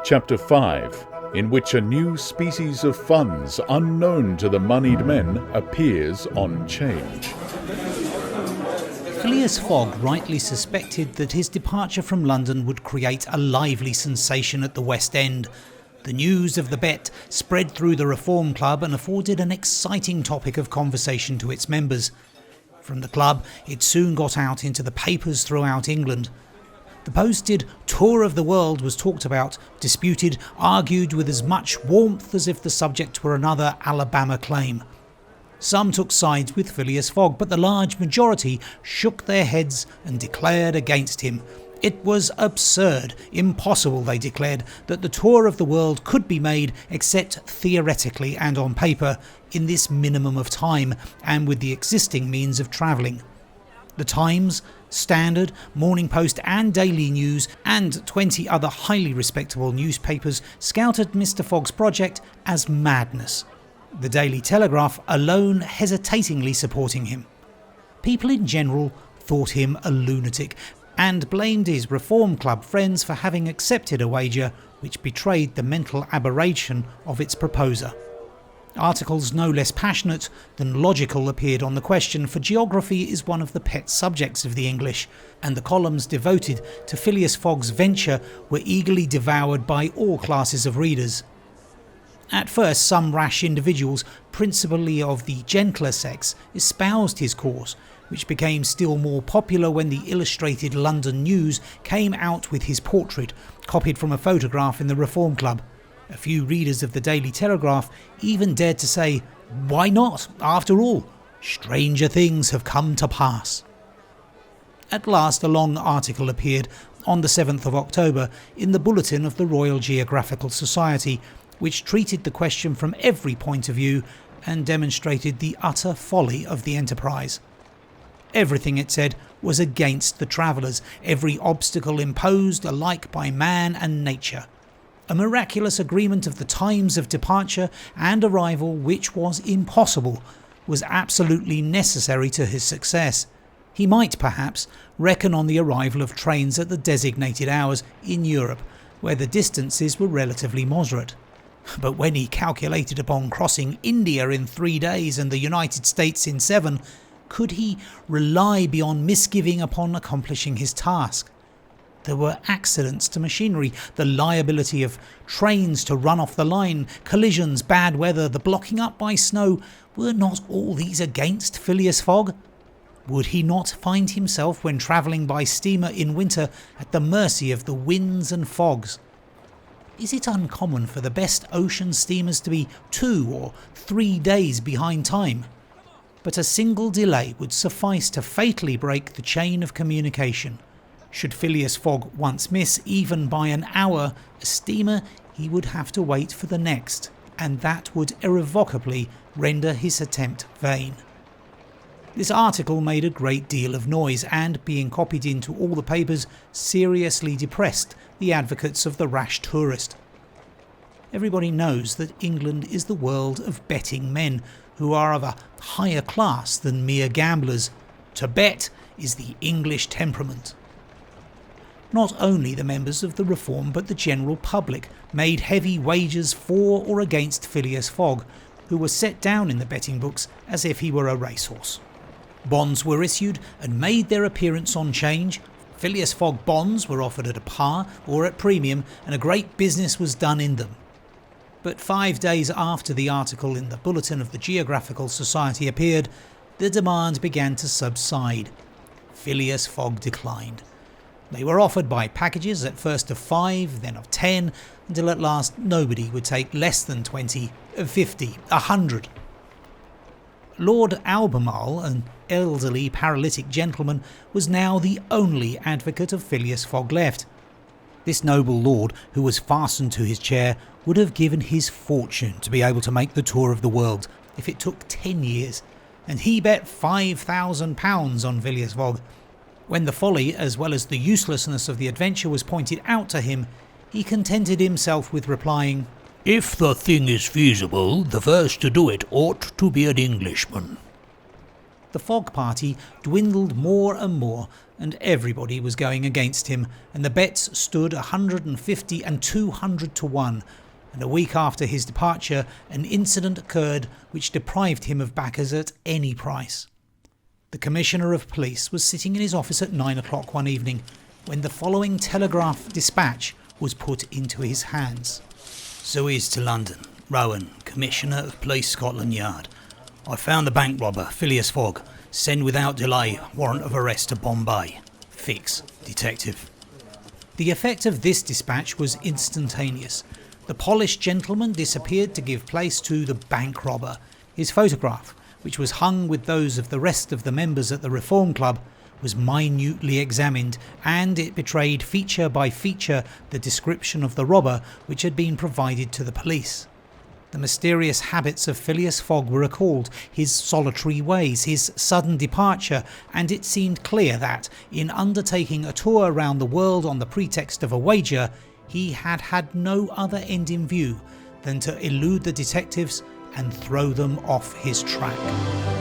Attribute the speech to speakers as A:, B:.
A: Chapter 5, in which a new species of funds unknown to the moneyed men appears on 'Change.
B: Phileas Fogg rightly suspected that his departure from London would create a lively sensation at the West End. The news of the bet spread through the Reform Club and afforded an exciting topic of conversation to its members. From the club, it soon got out into the papers throughout England. The posted tour of the world was talked about, disputed, argued with as much warmth as if the subject were another Alabama claim. Some took sides with Phileas Fogg, but the large majority shook their heads and declared against him. It was absurd, impossible, they declared, that the tour of the world could be made, except theoretically and on paper, in this minimum of time and with the existing means of travelling. The Times, Standard, Morning Post and Daily News and 20 other highly respectable newspapers scouted Mr. Fogg's project as madness. The Daily Telegraph alone hesitatingly supporting him. People in general thought him a lunatic and blamed his Reform Club friends for having accepted a wager which betrayed the mental aberration of its proposer. Articles no less passionate than logical appeared on the question, for geography is one of the pet subjects of the English, and the columns devoted to Phileas Fogg's venture were eagerly devoured by all classes of readers. At first, some rash individuals, principally of the gentler sex, espoused his cause, which became still more popular when the Illustrated London News came out with his portrait, copied from a photograph in the Reform Club. A few readers of the Daily Telegraph even dared to say, "Why not? After all, stranger things have come to pass." At last a long article appeared on the 7th of October in the Bulletin of the Royal Geographical Society, which treated the question from every point of view and demonstrated the utter folly of the enterprise. Everything, it said, was against the travellers, every obstacle imposed alike by man and nature. A miraculous agreement of the times of departure and arrival, which was impossible, was absolutely necessary to his success. He might, perhaps, reckon on the arrival of trains at the designated hours in Europe, where the distances were relatively moderate. But when he calculated upon crossing India in 3 days and the United States in 7, could he rely beyond misgiving upon accomplishing his task? There were accidents to machinery, the liability of trains to run off the line, collisions, bad weather, the blocking up by snow. Were not all these against Phileas Fogg? Would he not find himself, when travelling by steamer in winter, at the mercy of the winds and fogs? Is it uncommon for the best ocean steamers to be 2 or 3 days behind time? But a single delay would suffice to fatally break the chain of communication. Should Phileas Fogg once miss, even by an hour, a steamer, he would have to wait for the next, and that would irrevocably render his attempt vain. This article made a great deal of noise and, being copied into all the papers, seriously depressed the advocates of the rash tourist. Everybody knows that England is the world of betting men, who are of a higher class than mere gamblers. To bet is the English temperament. Not only the members of the Reform but the general public made heavy wagers for or against Phileas Fogg, who was set down in the betting books as if he were a racehorse. Bonds were issued and made their appearance on 'Change. Phileas Fogg bonds were offered at a par or at premium, and a great business was done in them. But 5 days after the article in the Bulletin of the Geographical Society appeared, the demand began to subside. Phileas Fogg declined. They were offered by packages, at first of 5, then of 10, until at last nobody would take less than 20, 50, 100. Lord Albemarle, an elderly paralytic gentleman, was now the only advocate of Phileas Fogg left. This noble lord, who was fastened to his chair, would have given his fortune to be able to make the tour of the world if it took 10 years, and he bet £5,000 on Phileas Fogg. When the folly as well as the uselessness of the adventure was pointed out to him, he contented himself with replying,
C: "If the thing is feasible, the first to do it ought to be an Englishman."
B: The Fogg party dwindled more and more, and everybody was going against him, and the bets stood 150 and 200 to 1. And a week after his departure, an incident occurred which deprived him of backers at any price. The Commissioner of Police was sitting in his office at 9 o'clock one evening when the following telegraph dispatch was put into his hands.
C: Suez to London. Rowan, Commissioner of Police, Scotland Yard. I found the bank robber, Phileas Fogg. Send without delay. Warrant of arrest to Bombay. Fix. Detective.
B: The effect of this dispatch was instantaneous. The polished gentleman disappeared to give place to the bank robber. His photograph, which was hung with those of the rest of the members at the Reform Club, was minutely examined, and it betrayed feature by feature the description of the robber which had been provided to the police. The mysterious habits of Phileas Fogg were recalled, his solitary ways, his sudden departure, and it seemed clear that, in undertaking a tour around the world on the pretext of a wager, he had had no other end in view than to elude the detectives and throw them off his track.